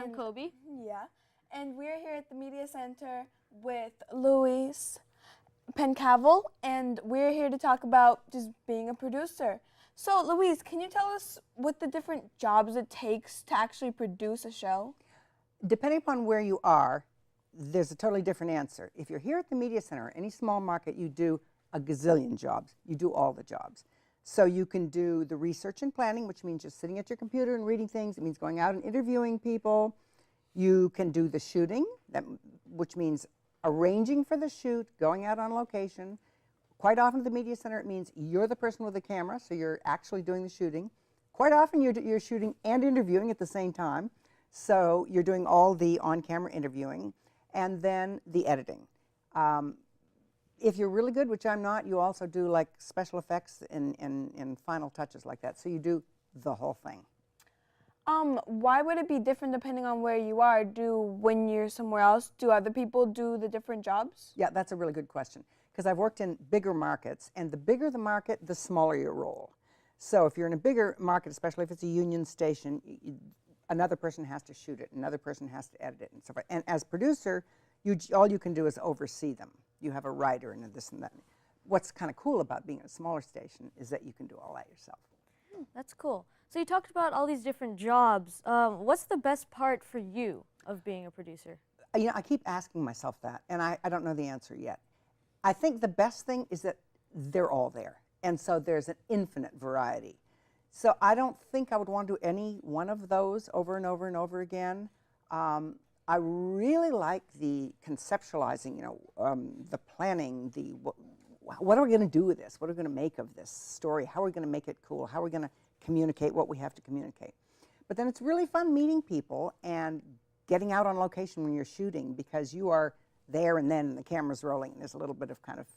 I'm Kobe. Yeah. And we're here at the Media Center with Luis Pencavel, and we're here to talk about just being a producer. So, Luis, can you tell us what the different jobs it takes to actually produce a show? Depending upon where you are, there's a totally different answer. If you're here at the Media Center, any small market, you do a gazillion jobs. You do all the jobs. So you can do the research and planning, which means just sitting at your computer and reading things. It means going out and interviewing people. You can do the shooting, which means arranging for the shoot, going out on location. Quite often at the Media Center, it means you're the person with the camera, so you're actually doing the shooting. Quite often you're shooting and interviewing at the same time. So you're doing all the on-camera interviewing and then the editing. If you're really good, which I'm not, you also do like special effects and final touches like that. So you do the whole thing. Why would it be different depending on where you are? When you're somewhere else, do other people do the different jobs? Yeah, that's a really good question. Because I've worked in bigger markets, and the bigger the market, the smaller your role. So if you're in a bigger market, especially if it's a union station, another person has to shoot it, another person has to edit it, and so forth. And as producer, all you can do is oversee them. You have a writer and this and that. What's kind of cool about being at a smaller station is that you can do all that yourself. That's cool. So you talked about all these different jobs. What's the best part for you of being a producer? You know, I keep asking myself that, and I don't know the answer yet. I think the best thing is that they're all there, and so there's an infinite variety. So I don't think I would want to do any one of those over and over and over again. I really like the conceptualizing, the planning, what are we going to do with this? What are we going to make of this story? How are we going to make it cool? How are we going to communicate what we have to communicate? But then it's really fun meeting people and getting out on location when you're shooting, because you are there and then the camera's rolling and there's a little bit of kind of,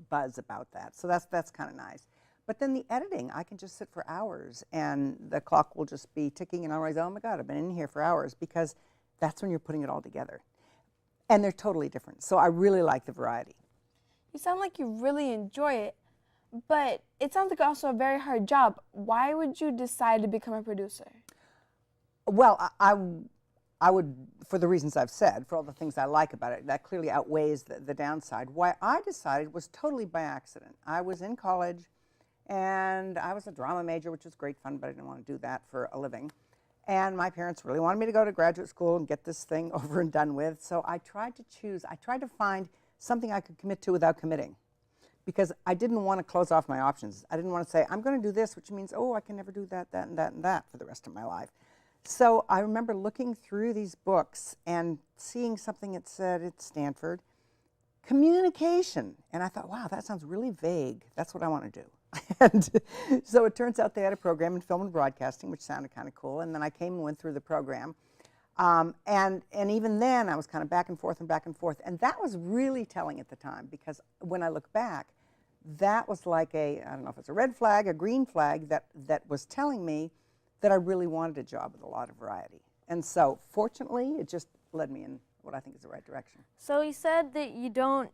buzz about that. So that's kind of nice. But then the editing, I can just sit for hours and the clock will just be ticking and I'll realize, oh my God, I've been in here for hours, because that's when you're putting it all together. And they're totally different. So I really like the variety. You sound like you really enjoy it, but it sounds like also a very hard job. Why would you decide to become a producer? Well, I would, for the reasons I've said, for all the things I like about it, that clearly outweighs the downside. Why I decided was totally by accident. I was in college and I was a drama major, which was great fun, but I didn't want to do that for a living. And my parents really wanted me to go to graduate school and get this thing over and done with. So I tried to find something I could commit to without committing, because I didn't want to close off my options. I didn't want to say, I'm going to do this, which means, oh, I can never do that, that, and that, and that for the rest of my life. So I remember looking through these books and seeing something that said at Stanford, communication. And I thought, wow, that sounds really vague. That's what I want to do. And so it turns out they had a program in film and broadcasting, which sounded kind of cool. And then I came and went through the program. And even then, I was kind of back and forth and back and forth. And that was really telling at the time, because when I look back, that was like I don't know if it's a red flag, a green flag, that was telling me that I really wanted a job with a lot of variety. And so fortunately, it just led me in what I think is the right direction. So you said that you don't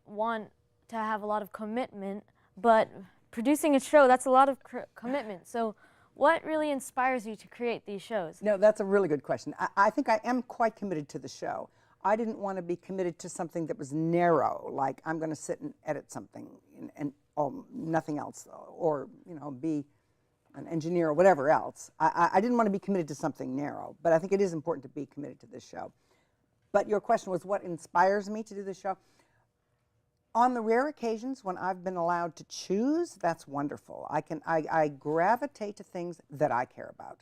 want to have a lot of commitment, but producing a show, that's a lot of commitment. So what really inspires you to create these shows? No, that's a really good question. I think I am quite committed to the show. I didn't want to be committed to something that was narrow, like I'm going to sit and edit something and nothing else, or be an engineer or whatever else. I didn't want to be committed to something narrow, but I think it is important to be committed to this show. But your question was, what inspires me to do this show? On the rare occasions when I've been allowed to choose, that's wonderful. I gravitate to things that I care about.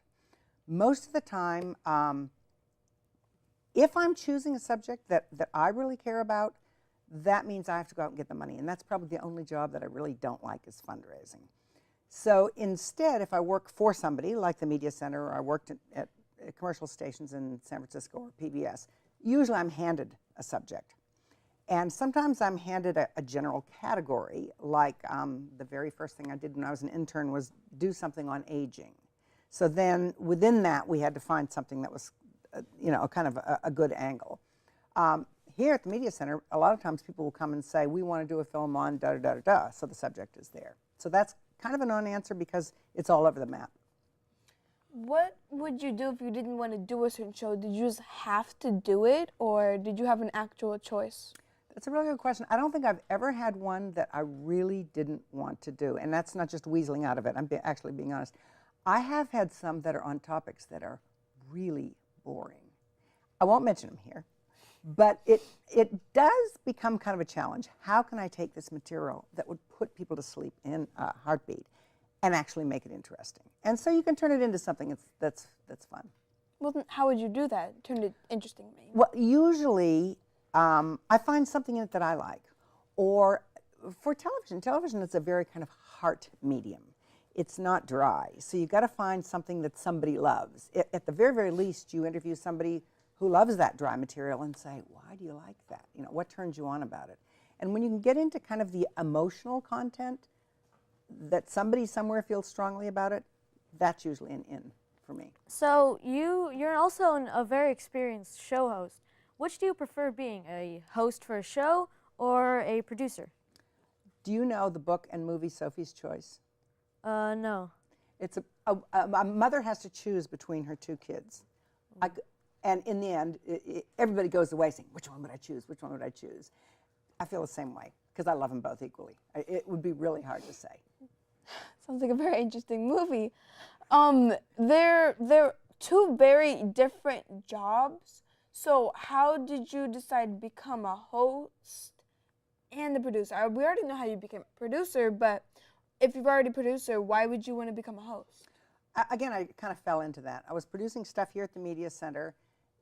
Most of the time, if I'm choosing a subject that I really care about, that means I have to go out and get the money. And that's probably the only job that I really don't like, is fundraising. So instead, if I work for somebody like the Media Center, or I worked at commercial stations in San Francisco or PBS, usually I'm handed a subject. And sometimes I'm handed a general category, like the very first thing I did when I was an intern was do something on aging. So then within that, we had to find something that was, kind of a good angle. Here at the Media Center, a lot of times people will come and say, we want to do a film on da-da-da-da-da, so the subject is there. So that's kind of a non-answer because it's all over the map. What would you do if you didn't want to do a certain show? Did you just have to do it, or did you have an actual choice? That's a really good question. I don't think I've ever had one that I really didn't want to do, and that's not just weaseling out of it. I'm actually being honest. I have had some that are on topics that are really boring. I won't mention them here, but it does become kind of a challenge. How can I take this material that would put people to sleep in a heartbeat and actually make it interesting? And so you can turn it into something that's fun. Well, then how would you do that? Turn it interesting, maybe. Well, usually I find something in it that I like. Or for television is a very kind of heart medium. It's not dry. So you've got to find something that somebody loves. At the very, very least, you interview somebody who loves that dry material and say, why do you like that? You know, what turns you on about it? And when you can get into kind of the emotional content that somebody somewhere feels strongly about it, that's usually an in for me. So you're also a very experienced show host. Which do you prefer being, a host for a show or a producer? Do you know the book and movie Sophie's Choice? No. It's a mother has to choose between her two kids. And in the end, everybody goes away saying, which one would I choose? Which one would I choose? I feel the same way because I love them both equally. It would be really hard to say. Sounds like a very interesting movie. They're two very different jobs. So how did you decide to become a host and a producer? We already know how you became a producer, but if you've already a producer, why would you want to become a host? Again, I kind of fell into that. I was producing stuff here at the Media Center,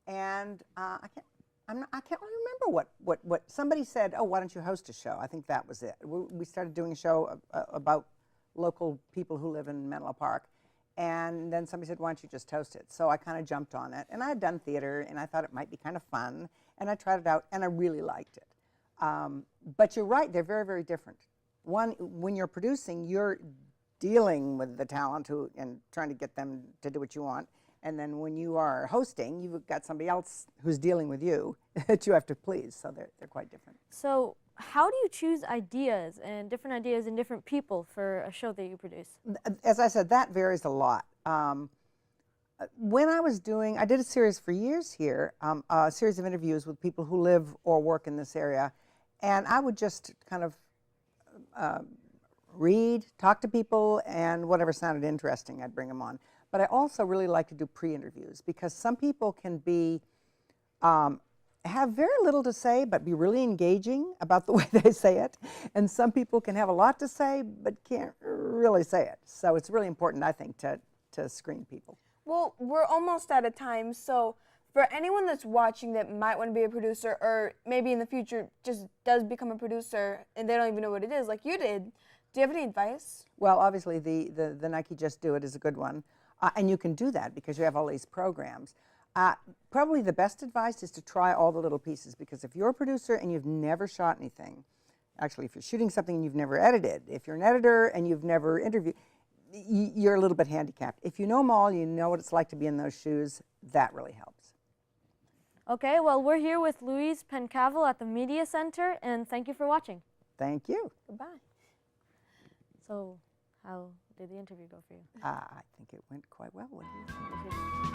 and I can't really remember what somebody said. Oh, why don't you host a show? I think that was it. We started doing a show about local people who live in Menlo Park, and then somebody said, why don't you just host it? So I kind of jumped on it, and I had done theater, and I thought it might be kind of fun, and I tried it out, and I really liked it. But you're right; they're very, very different. One, when you're producing, you're dealing with the talent and trying to get them to do what you want. And then when you are hosting, you've got somebody else who's dealing with you that you have to please. So they're quite different. So how do you choose ideas and different people for a show that you produce? As I said, that varies a lot. When I did a series for years here, a series of interviews with people who live or work in this area. And I would just kind of read, talk to people, and whatever sounded interesting, I'd bring them on. But I also really like to do pre-interviews because some people can be, have very little to say, but be really engaging about the way they say it. And some people can have a lot to say, but can't really say it. So it's really important, I think, to screen people. Well, we're almost out of time, so for anyone that's watching that might want to be a producer or maybe in the future just does become a producer and they don't even know what it is like you did, do you have any advice? Well, obviously the Nike Just Do It is a good one. And you can do that because you have all these programs. Probably the best advice is to try all the little pieces because if you're a producer and you've never shot anything, actually if you're shooting something and you've never edited, if you're an editor and you've never interviewed, you're a little bit handicapped. If you know them all, you know what it's like to be in those shoes, that really helps. Okay, well, we're here with Louise Pencavel at the Media Center, and thank you for watching. Thank you. Goodbye. So, how did the interview go for you? I think it went quite well. What do you think?